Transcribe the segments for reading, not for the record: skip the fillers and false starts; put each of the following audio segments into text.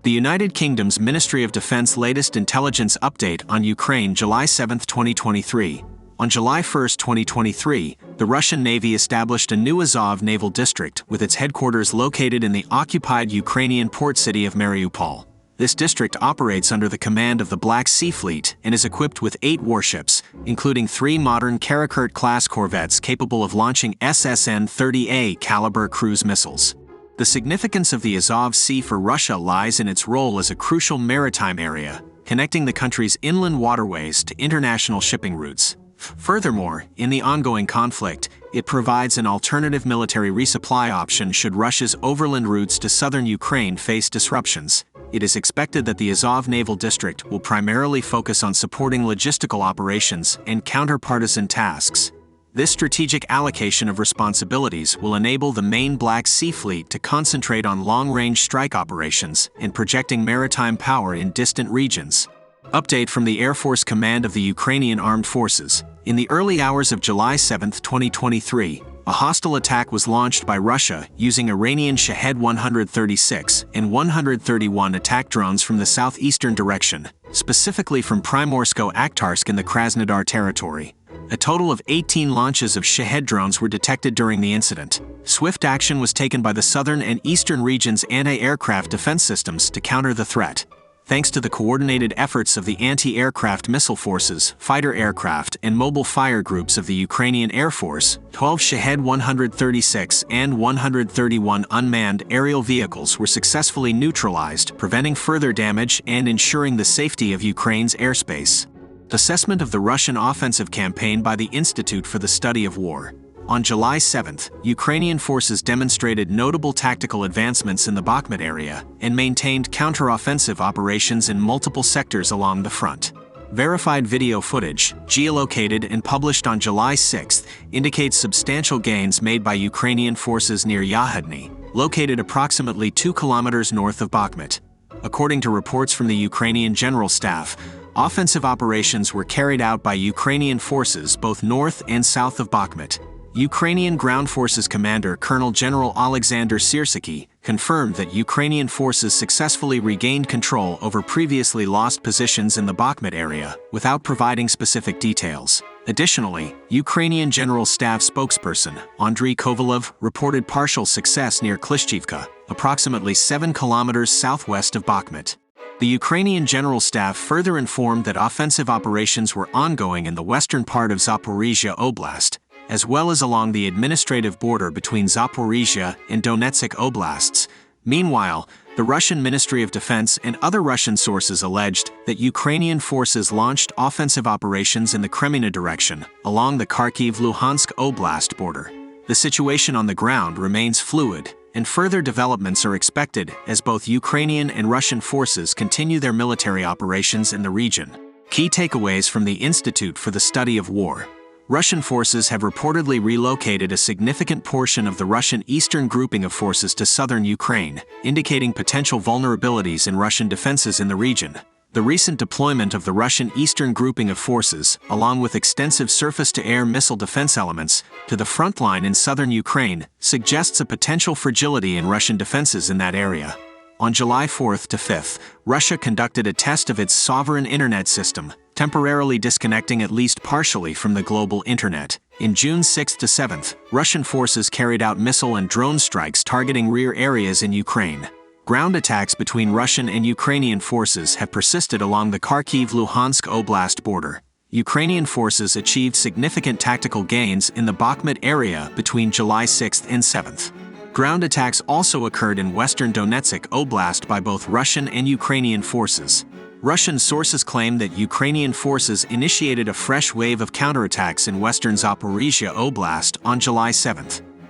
The United Kingdom's Ministry of Defense latest intelligence update on Ukraine, July 7, 2023. On July 1, 2023, the Russian Navy established a new Azov Naval District with its headquarters located in the occupied Ukrainian port city of Mariupol. This district operates under the command of the Black Sea Fleet and is equipped with 8 warships, including 3 modern Karakurt-class corvettes capable of launching SSN-30A caliber cruise missiles. The significance of the Azov Sea for Russia lies in its role as a crucial maritime area, connecting the country's inland waterways to international shipping routes. Furthermore, in the ongoing conflict, it provides an alternative military resupply option should Russia's overland routes to southern Ukraine face disruptions. It is expected that the Azov Naval District will primarily focus on supporting logistical operations and counter-partisan tasks. This strategic allocation of responsibilities will enable the main Black Sea Fleet to concentrate on long-range strike operations and projecting maritime power in distant regions. Update from the Air Force Command of the Ukrainian Armed Forces. In the early hours of July 7, 2023, a hostile attack was launched by Russia using Iranian Shahed 136 and 131 attack drones from the southeastern direction, specifically from Primorsko-Akhtarsk in the Krasnodar territory. A total of 18 launches of Shahed drones were detected during the incident. Swift action was taken by the southern and eastern region's anti-aircraft defense systems to counter the threat. Thanks to the coordinated efforts of the anti-aircraft missile forces, fighter aircraft, and mobile fire groups of the Ukrainian Air Force, 12 Shahed 136 and 131 unmanned aerial vehicles were successfully neutralized, preventing further damage and ensuring the safety of Ukraine's airspace. Assessment of the Russian offensive campaign by the Institute for the Study of War. On July 7, Ukrainian forces demonstrated notable tactical advancements in the Bakhmut area and maintained counter-offensive operations in multiple sectors along the front. Verified video footage, geolocated and published on July 6, indicates substantial gains made by Ukrainian forces near Yahudny, located approximately 2 kilometers north of Bakhmut. According to reports from the Ukrainian General Staff, offensive operations were carried out by Ukrainian forces both north and south of Bakhmut. Ukrainian Ground Forces Commander Colonel General Alexander Syrskyi confirmed that Ukrainian forces successfully regained control over previously lost positions in the Bakhmut area, without providing specific details. Additionally, Ukrainian General Staff spokesperson Andriy Kovalev reported partial success near Klishchivka, approximately 7 kilometers southwest of Bakhmut. The Ukrainian General Staff further informed that offensive operations were ongoing in the western part of Zaporizhia Oblast, as well as along the administrative border between Zaporizhia and Donetsk Oblasts. Meanwhile, the Russian Ministry of Defense and other Russian sources alleged that Ukrainian forces launched offensive operations in the Kreminna direction, along the Kharkiv-Luhansk Oblast border. The situation on the ground remains fluid, and further developments are expected as both Ukrainian and Russian forces continue their military operations in the region. Key takeaways from the Institute for the Study of War. Russian forces have reportedly relocated a significant portion of the Russian eastern grouping of forces to southern Ukraine, indicating potential vulnerabilities in Russian defenses in the region. The recent deployment of the Russian eastern grouping of forces, along with extensive surface-to-air missile defense elements, to the front line in southern Ukraine, suggests a potential fragility in Russian defenses in that area. On July 4 to 5, Russia conducted a test of its sovereign internet system, temporarily disconnecting at least partially from the global internet. In June 6 to 7, Russian forces carried out missile and drone strikes targeting rear areas in Ukraine. Ground attacks between Russian and Ukrainian forces have persisted along the Kharkiv-Luhansk Oblast border. Ukrainian forces achieved significant tactical gains in the Bakhmut area between July 6 and 7. Ground attacks also occurred in western Donetsk Oblast by both Russian and Ukrainian forces. Russian sources claim that Ukrainian forces initiated a fresh wave of counterattacks in western Zaporizhia Oblast on July 7.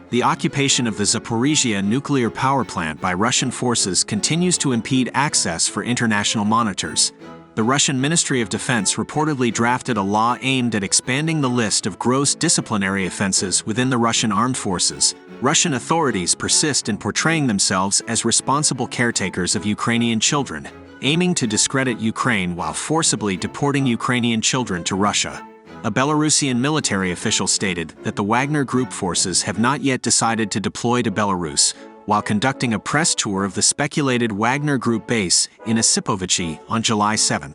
The occupation of the Zaporizhia nuclear power plant by Russian forces continues to impede access for international monitors. The Russian Ministry of Defense reportedly drafted a law aimed at expanding the list of gross disciplinary offenses within the Russian armed forces. Russian authorities persist in portraying themselves as responsible caretakers of Ukrainian children, aiming to discredit Ukraine while forcibly deporting Ukrainian children to Russia. A Belarusian military official stated that the Wagner Group forces have not yet decided to deploy to Belarus, while conducting a press tour of the speculated Wagner Group base in Osipovichi on July 7.